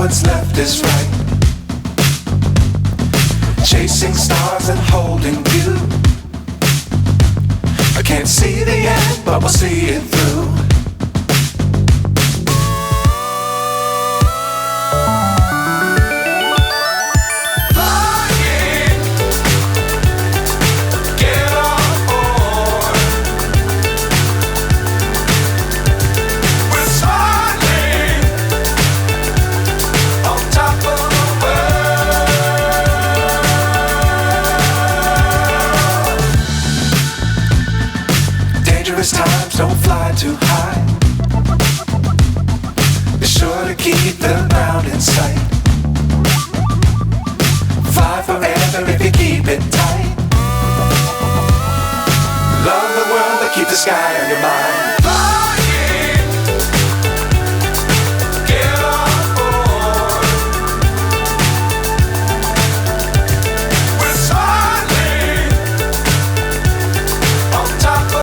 what's left is right. Chasing stars and holding you. I can't see the end, but we'll see it through. Times don't fly too high. Be sure to keep the ground in sight. Fly forever if you keep it tight. Love the world but keep the sky on your mind.